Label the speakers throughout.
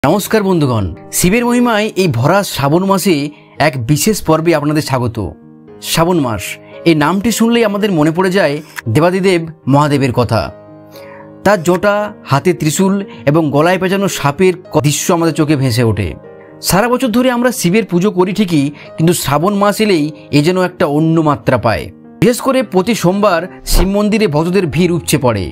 Speaker 1: नमस्कार बंधुगण शिवेर महिमाय এই ভরা শ্রাবণ মাসে এক বিশেষ পর্বে আপনাদের স্বাগত। শ্রাবণ মাস এই নামটি শুনলেই আমাদের মনে পড়ে যায় দেবাদিদেব মহাদেবের কথা। তার জটা, হাতে ত্রিশূল এবং গলায় পেঁচানো সাপের দৃশ্য আমাদের চোখে ভেসে ওঠে। সারা বছর ধরে আমরা শিবের পুজো করি ঠিকই, কিন্তু শ্রাবণ মাস এলেই এ যেন একটা অন্য মাত্রা পায়। বিশেষ করে প্রতি সোমবার শিব মন্দিরে ভক্তদের ভিড় উপচে পড়ে।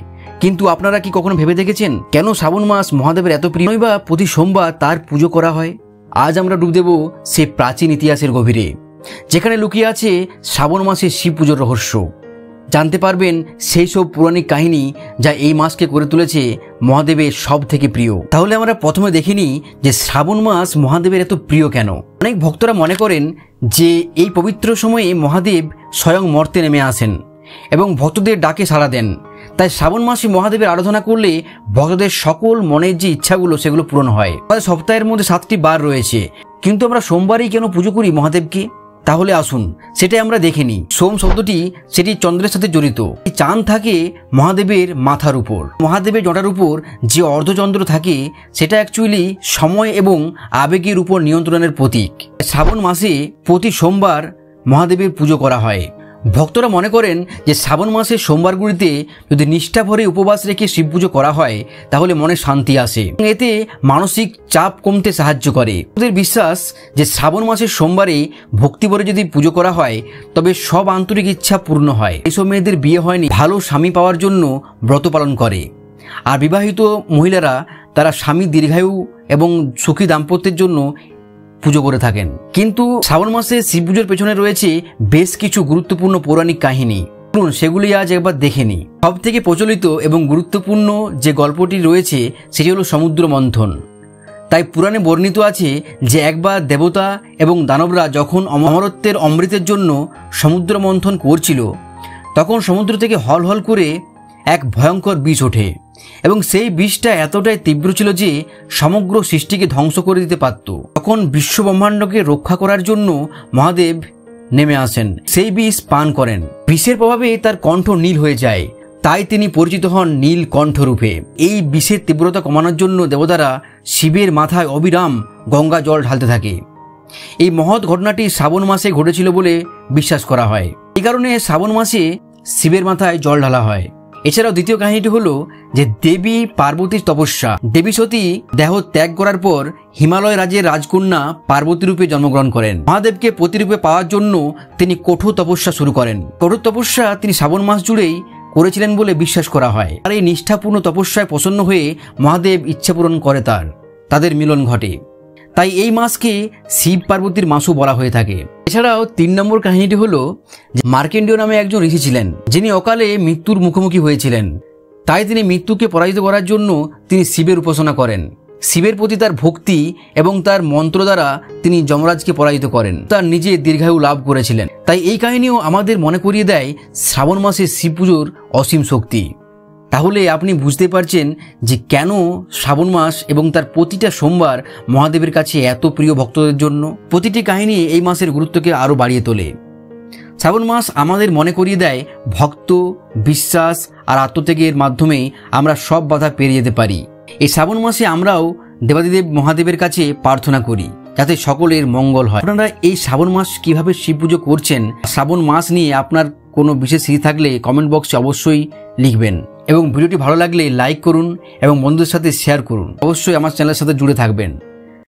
Speaker 1: কিন্তু আপনারা কি কখনো ভেবে দেখেছেন কেন শ্রাবণ মাস মহাদেবের এত প্রিয় বা প্রতি সোমবার তার পুজো করা হয়? আজ আমরা ডুব দেব সেই প্রাচীন ইতিহাসের গভীরে, যেখানে লুকিয়ে আছে শ্রাবণ মাসের শিব পুজোর রহস্য। জানতে পারবেন সেই সব পৌরাণিক কাহিনী যা এই মাসকে করে তুলেছে মহাদেবের সব থেকে প্রিয়। তাহলে আমরা প্রথমে দেখে নিই যে শ্রাবণ মাস মহাদেবের এত প্রিয় কেন। অনেক ভক্তরা মনে করেন যে এই পবিত্র সময়ে মহাদেব স্বয়ং মর্তে নেমে আসেন এবং ভক্তদের ডাকে সাড়া দেন। তাই শ্রাবণ মাসে মহাদেবের আরাধনা করলে ভক্তদের সকল মনের যে ইচ্ছাগুলো সেগুলো পূরণ হয়। আমাদের সপ্তাহের মধ্যে 7টি বার রয়েছে, কিন্তু আমরা সোমবারই কেন পুজো করি মহাদেবকে? তাহলে আসুন সেটাই আমরা দেখে নিই। সোম শব্দটি সেটি চন্দ্রের সাথে জড়িত। চাঁদ থাকে মহাদেবের মাথার উপর। মহাদেবের জটার উপর যে অর্ধচন্দ্র থাকে সেটা অ্যাকচুয়ালি সময় এবং আবেগের উপর নিয়ন্ত্রণের প্রতীক। শ্রাবণ মাসে প্রতি সোমবার মহাদেবের পুজো করা হয়। ভক্তরা মনে করেন যে শ্রাবণ মাসের সোমবারগুলিতে যদি নিষ্ঠা ভরে উপবাস রেখে শিব পুজো করা হয় তাহলে মনে শান্তি আসে, এতে মানসিক চাপ কমতে সাহায্য করে। ওদের বিশ্বাস যে শ্রাবণ মাসের সোমবারে ভক্তি ভরে যদি পুজো করা হয় তবে সব আন্তরিক ইচ্ছা পূর্ণ হয়। এইসব মেয়েদের বিয়ে হয়নি ভালো স্বামী পাওয়ার জন্য ব্রত পালন করে, আর বিবাহিত মহিলারা তারা স্বামী দীর্ঘায়ু এবং সুখী দাম্পত্যের জন্য পুজো করে থাকেন। কিন্তু শ্রাবণ মাসে শিব পুজোর পেছনে রয়েছে বেশ কিছু গুরুত্বপূর্ণ পৌরাণিক কাহিনী। সেগুলি আজ একবার দেখে নিই। সব থেকে প্রচলিত এবং গুরুত্বপূর্ণ যে গল্পটি রয়েছে সেটি হলো সমুদ্র মন্থন। তাই পুরাণে বর্ণিত আছে যে একবার দেবতা এবং দানবরা যখন অমরত্বের অমৃতের জন্য সমুদ্র মন্থন করছিল তখন সমুদ্র থেকে হল হল করে এক ভয়ঙ্কর বিষ ওঠে এবং সেই বিষটা এতটাই তীব্র ছিল যে সমগ্র সৃষ্টিকে ধ্বংস করে দিতে পারত। তখন বিশ্ব ব্রহ্মাণ্ডকে রক্ষা করার জন্য মহাদেব নেমে আসেন, সেই বিষ পান করেন। বিষের প্রভাবে তার কণ্ঠ নীল হয়ে যায়, তাই তিনি পরিচিত হন নীল কণ্ঠরূপে। এই বিষের তীব্রতা কমানোর জন্য দেবতারা শিবের মাথায় অবিরাম গঙ্গা জল ঢালতে থাকে। এই মহৎ ঘটনাটি শ্রাবণ মাসে ঘটেছিল বলে বিশ্বাস করা হয়। এই কারণে শ্রাবণ মাসে শিবের মাথায় জল ঢালা হয়। এছাড়াও দ্বিতীয় কাহিনীটি হলো যে দেবী পার্বতীর তপস্যা। দেবী সতী দেহ ত্যাগ করার পর হিমালয় রাজ্যের রাজকন্যা পার্বতী রূপে জন্মগ্রহণ করেন। মহাদেবকে প্রতিরূপে পাওয়ার জন্য তিনি কঠোর তপস্যা শুরু করেন। কঠোর তপস্যা তিনি শ্রাবণ মাস জুড়েই করেছিলেন বলে বিশ্বাস করা হয়। আর এই নিষ্ঠাপূর্ণ তপস্যায় প্রসন্ন হয়ে মহাদেব ইচ্ছা পূরণ করে, তাদের মিলন ঘটে। তাই এই মাসকে শিব পার্বতীর মাসও বলা হয়ে থাকে। এছাড়াও 3 নম্বর কাহিনীটি হলো যে মার্কেন্ডীয় নামে একজন ঋষি ছিলেন যিনি অকালে মৃত্যুর মুখোমুখি হয়েছিলেন। তাই তিনি মৃত্যুকে পরাজিত করার জন্য তিনি শিবের উপাসনা করেন। শিবের প্রতি তার ভক্তি এবং তার মন্ত্র দ্বারা তিনি যমরাজকে পরাজিত করেন, তার নিজে দীর্ঘায়ু লাভ করেছিলেন। তাই এই কাহিনীও আমাদের মনে করিয়ে দেয় শ্রাবণ মাসে শিব পুজোর অসীম শক্তি। তাহলে আপনি বুঝতে পারছেন যে কেন শ্রাবণ মাস এবং তার প্রতিটা সোমবার মহাদেবের কাছে এত প্রিয় ভক্তদের জন্য। প্রতিটি কাহিনী এই মাসের গুরুত্বকে আরও বাড়িয়ে তোলে। শ্রাবণ মাস আমাদের মনে করিয়ে দেয় ভক্ত, বিশ্বাস আর আত্মত্যাগের মাধ্যমে আমরা সব বাধা পেরিয়ে যেতে পারি। এই শ্রাবণ মাসে আমরাও দেবাদিদেব মহাদেবের কাছে প্রার্থনা করি যাতে সকলের মঙ্গল হয়। আপনারা এই শ্রাবণ মাস কিভাবে শিব পুজো করছেন, শ্রাবণ মাস নিয়ে আপনার কোনো বিশেষ স্মৃতি থাকলে কমেন্ট বক্সে অবশ্যই লিখবেন এবং ভিডিওটি ভালো লাগলে লাইক করুন এবং বন্ধুদের সাথে শেয়ার করুন। অবশ্যই আমার চ্যানেলের সাথে জুড়ে থাকবেন।